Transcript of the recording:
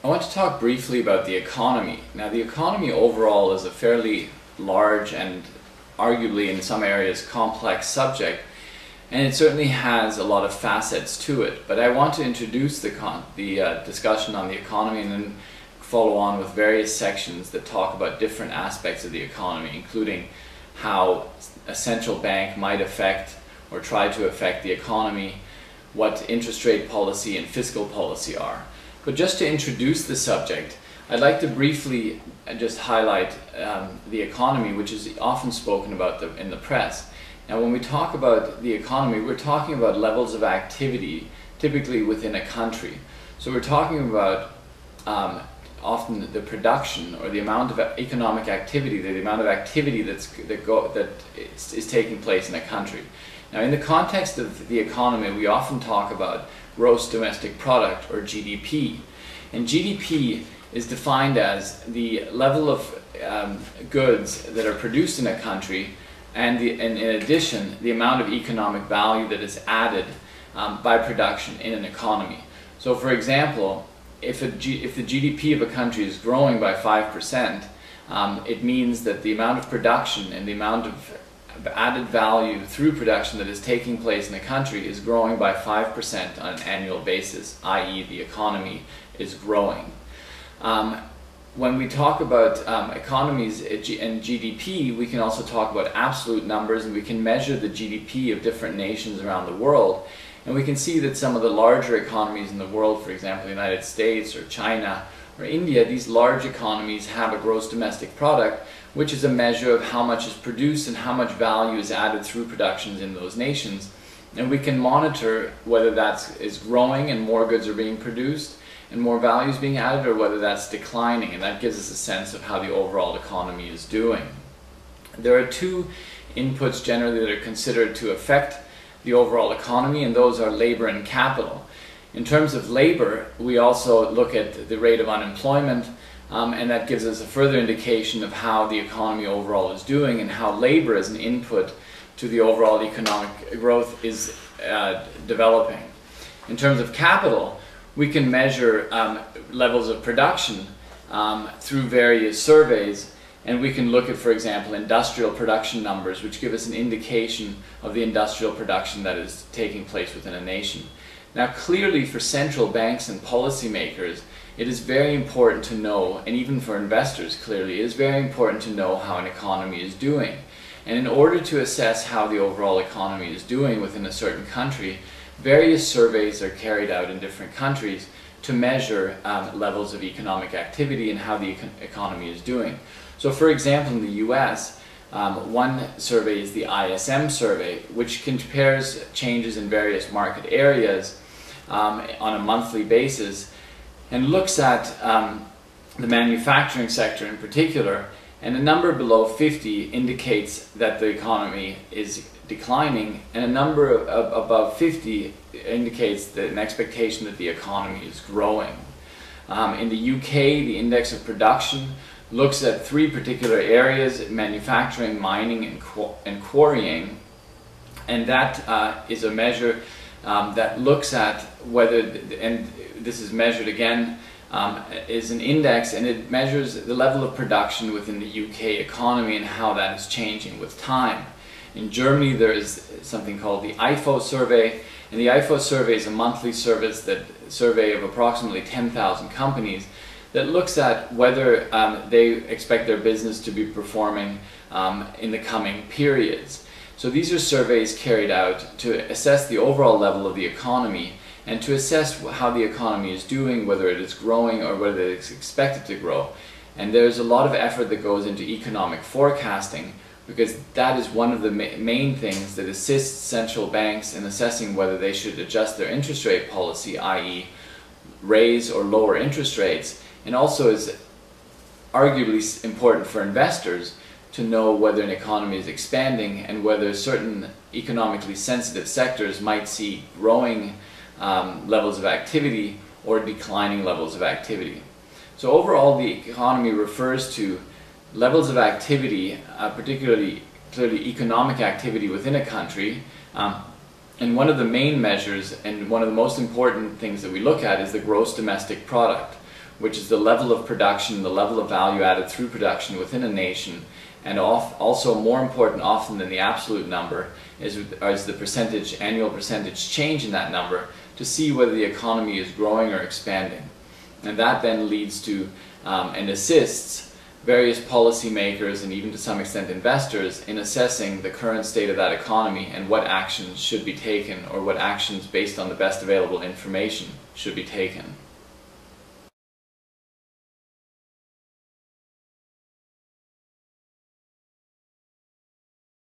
I want to talk briefly about the economy. Now, the economy overall is a fairly large and arguably in some areas complex subject, and it certainly has a lot of facets to it. But I want to introduce the discussion on the economy and then follow on with various sections that talk about different aspects of the economy, including how a central bank might affect or try to affect the economy, what interest rate policy and fiscal policy are. But just to introduce the subject, I'd like to briefly just highlight the economy, which is often spoken about in the press. Now, when we talk about the economy, we're talking about levels of activity typically within a country. So we're talking about often the production or the amount of economic activity, the amount of activity that is taking place in a country. Now, in the context of the economy, we often talk about gross domestic product, or GDP. And GDP is defined as the level of goods that are produced in a country, and in addition, the amount of economic value that is added by production in an economy. So, for example, if the GDP of a country is growing by 5%, it means that the amount of production and the amount of added value through production that is taking place in a country is growing by 5% on an annual basis, i.e. the economy is growing. When we talk about economies and GDP, we can also talk about absolute numbers, and we can measure the GDP of different nations around the world. And we can see that some of the larger economies in the world, for example, the United States or China or India, these large economies have a gross domestic product, which is a measure of how much is produced and how much value is added through productions in those nations. And we can monitor whether that is growing and more goods are being produced and more value is being added, or whether that's declining, and that gives us a sense of how the overall economy is doing. There are two inputs generally that are considered to affect the overall economy, and those are labor and capital. In terms of labor, we also look at the rate of unemployment, and that gives us a further indication of how the economy overall is doing and how labor as an input to the overall economic growth is developing. In terms of capital, we can measure levels of production through various surveys, and we can look at, for example, industrial production numbers, which give us an indication of the industrial production that is taking place within a nation. Now, clearly for central banks and policymakers, it is very important to know, and even for investors clearly, it is very important to know how an economy is doing. And in order to assess how the overall economy is doing within a certain country, various surveys are carried out in different countries to measure levels of economic activity and how the economy is doing. So, for example, in the US, one survey is the ISM survey, which compares changes in various market areas on a monthly basis and looks at the manufacturing sector in particular, and a number below 50 indicates that the economy is declining, and a number above 50 indicates that an expectation that the economy is growing. In the UK, the index of production looks at three particular areas: manufacturing, mining, and quarrying, and that is a measure that looks at whether, and this is measured again, is an index, and it measures the level of production within the UK economy and how that is changing with time. In Germany, there is something called the IFO survey, and the IFO survey is a monthly survey of approximately 10,000 companies that looks at whether they expect their business to be performing in the coming periods. So these are surveys carried out to assess the overall level of the economy and to assess how the economy is doing, whether it is growing or whether it is expected to grow. And there's a lot of effort that goes into economic forecasting, because that is one of the main things that assists central banks in assessing whether they should adjust their interest rate policy, i.e. raise or lower interest rates, and also is arguably important for investors to know whether an economy is expanding and whether certain economically sensitive sectors might see growing levels of activity or declining levels of activity. So overall, the economy refers to levels of activity, particularly clearly economic activity within a country, and one of the main measures and one of the most important things that we look at is the gross domestic product, which is the level of production, the level of value added through production within a nation, and also more important often than the absolute number is the annual percentage change in that number, to see whether the economy is growing or expanding. And that then leads to and assists various policymakers and even to some extent investors in assessing the current state of that economy and what actions should be taken, or what actions based on the best available information should be taken.